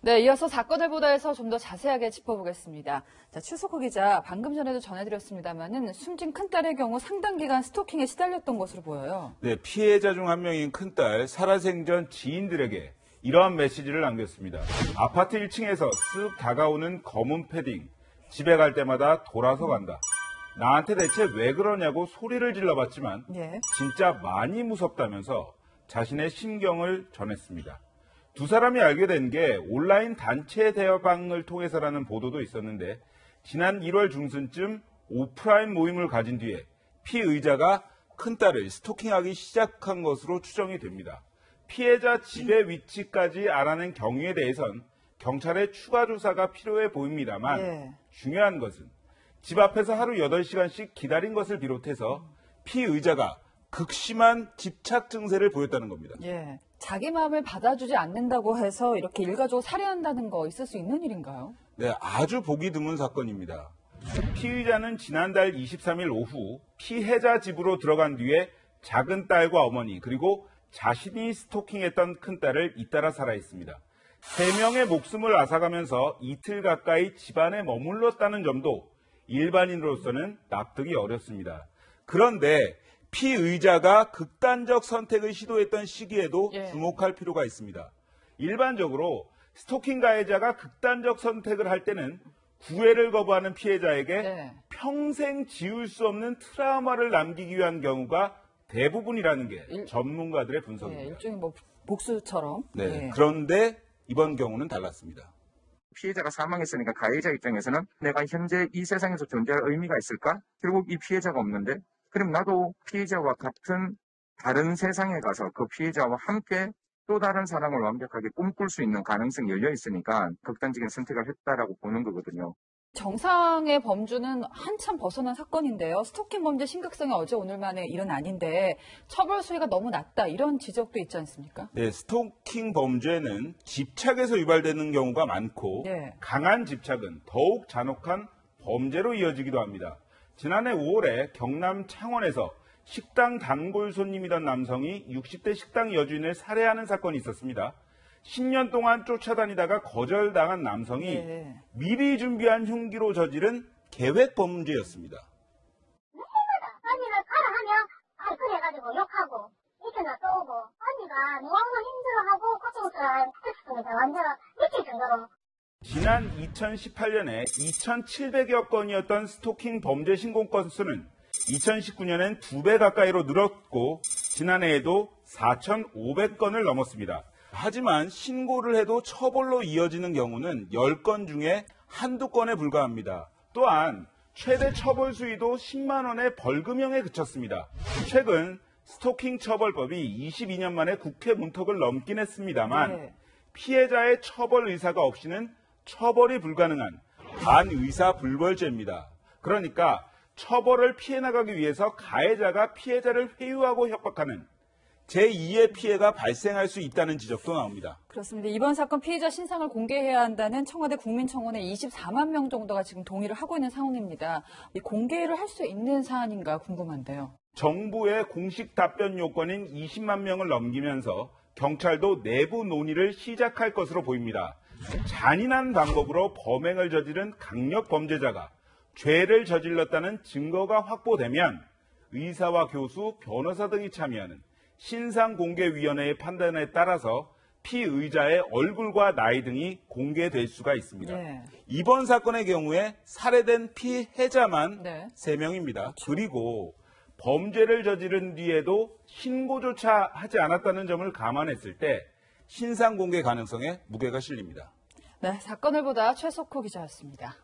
네, 이어서 사건을 보다에서 좀 더 자세하게 짚어보겠습니다. 자, 최석호 기자, 방금 전에도 전해드렸습니다만은 숨진 큰딸의 경우 상당 기간 스토킹에 시달렸던 것으로 보여요. 네, 피해자 중 한 명인 큰딸, 살아생전 지인들에게 이러한 메시지를 남겼습니다. 아파트 1층에서 쓱 다가오는 검은 패딩, 집에 갈 때마다 돌아서 간다. 나한테 대체 왜 그러냐고 소리를 질러봤지만 진짜 많이 무섭다면서 자신의 심경을 전했습니다. 두 사람이 알게 된 게 온라인 단체 대화방을 통해서라는 보도도 있었는데 지난 1월 중순쯤 오프라인 모임을 가진 뒤에 피의자가 큰딸을 스토킹하기 시작한 것으로 추정이 됩니다. 피해자 집의 위치까지 알아낸 경위에 대해선 경찰의 추가 조사가 필요해 보입니다만 중요한 것은 집 앞에서 하루 8시간씩 기다린 것을 비롯해서 피의자가 극심한 집착 증세를 보였다는 겁니다. 자기 마음을 받아주지 않는다고 해서 이렇게 일가족을 살해한다는 거 있을 수 있는 일인가요? 네, 아주 보기 드문 사건입니다. 피의자는 지난달 23일 오후 피해자 집으로 들어간 뒤에 작은 딸과 어머니 그리고 자신이 스토킹했던 큰딸을 잇따라 살해했습니다. 3명의 목숨을 앗아가면서 이틀 가까이 집안에 머물렀다는 점도 일반인으로서는 납득이 어렵습니다. 그런데 피의자가 극단적 선택을 시도했던 시기에도 주목할 필요가 있습니다. 일반적으로 스토킹 가해자가 극단적 선택을 할 때는 구애를 거부하는 피해자에게 평생 지울 수 없는 트라우마를 남기기 위한 경우가 대부분이라는 게 전문가들의 분석입니다. 일종의 복수처럼. 그런데 이번 경우는 달랐습니다. 피해자가 사망했으니까 가해자 입장에서는 내가 현재 이 세상에서 존재할 의미가 있을까? 결국 이 피해자가 없는데 그럼 나도 피해자와 같은 다른 세상에 가서 그 피해자와 함께 또 다른 사랑을 완벽하게 꿈꿀 수 있는 가능성이 열려 있으니까 극단적인 선택을 했다라고 보는 거거든요. 정상의 범주는 한참 벗어난 사건인데요. 스토킹 범죄 심각성이 어제 오늘만의 일은 아닌데 처벌 수위가 너무 낮다 이런 지적도 있지 않습니까? 네, 스토킹 범죄는 집착에서 유발되는 경우가 많고 강한 집착은 더욱 잔혹한 범죄로 이어지기도 합니다. 지난해 5월에 경남 창원에서 식당 단골 손님이던 남성이 60대 식당 여주인을 살해하는 사건이 있었습니다. 10년 동안 쫓아다니다가 거절당한 남성이 미리 준비한 흉기로 저지른 계획 범죄였습니다. 해마다 언니가 가라 하면 발끈해가지고 욕하고 이렇게나 쏘고 언니가 너무 힘들어하고 고통스러워했습니다. 완전 미칠 정도로. 지난 2018년에 2,700여 건이었던 스토킹 범죄 신고 건수는 2019년엔 2배 가까이로 늘었고 지난해에도 4,500건을 넘었습니다. 하지만 신고를 해도 처벌로 이어지는 경우는 10건 중에 한두 건에 불과합니다. 또한 최대 처벌 수위도 10만 원의 벌금형에 그쳤습니다. 최근 스토킹 처벌법이 22년 만에 국회 문턱을 넘긴 했습니다만 피해자의 처벌 의사가 없이는 처벌이 불가능한 반의사 불벌죄입니다. 그러니까 처벌을 피해 나가기 위해서 가해자가 피해자를 회유하고 협박하는 제2의 피해가 발생할 수 있다는 지적도 나옵니다. 그렇습니다. 이번 사건 피해자 신상을 공개해야 한다는 청와대 국민청원의 24만 명 정도가 지금 동의를 하고 있는 상황입니다. 공개를 할 수 있는 사안인가 궁금한데요. 정부의 공식 답변 요건인 20만 명을 넘기면서 경찰도 내부 논의를 시작할 것으로 보입니다. 잔인한 방법으로 범행을 저지른 강력 범죄자가 죄를 저질렀다는 증거가 확보되면 의사와 교수, 변호사 등이 참여하는 신상공개위원회의 판단에 따라서 피의자의 얼굴과 나이 등이 공개될 수가 있습니다. 이번 사건의 경우에 살해된 피해자만 3명입니다. 그리고 범죄를 저지른 뒤에도 신고조차 하지 않았다는 점을 감안했을 때 신상공개 가능성에 무게가 실립니다. 네, 사건을 보다 최석호 기자였습니다.